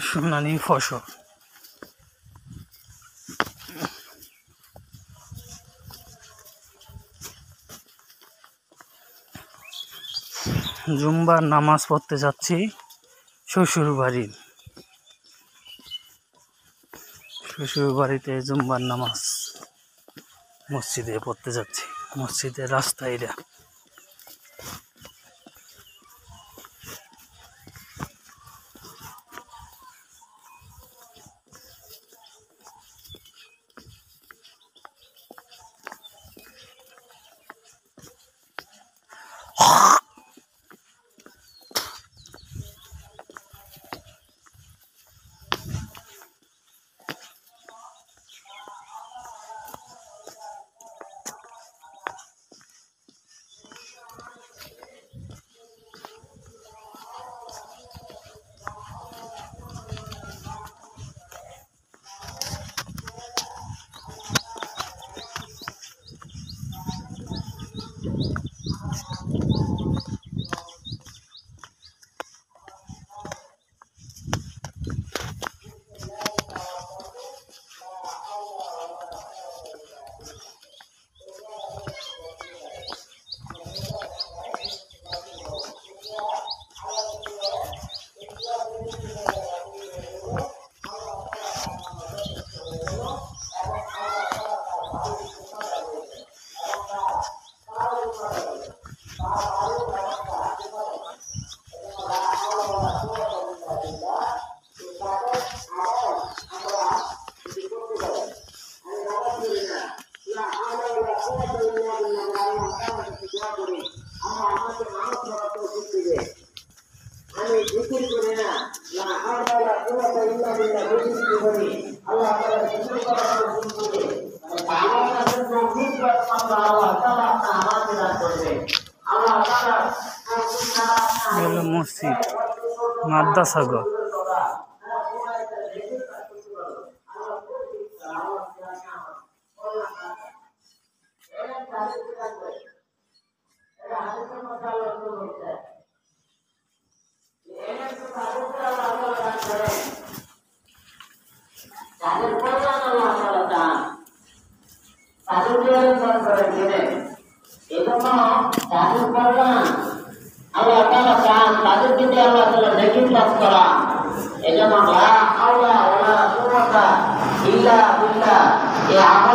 সোনালী ফসল। জুম্বার নামাজ পড়তে যাচ্ছি শ্বশুর বাড়িতে জুম্বার নামাজ মসজিদে পড়তে যাচ্ছি। মসজিদের রাস্তা এটা। মসজিদ মাদ্রাসা ঘর। আল্লাহ তাআলা চান তাদের দিকে আল্লাহ তাআলা নেকি পাস করা। এজন্য লা হাওলা ওয়ালা কুওয়াতা ইল্লা বিল্লাহ এই আমল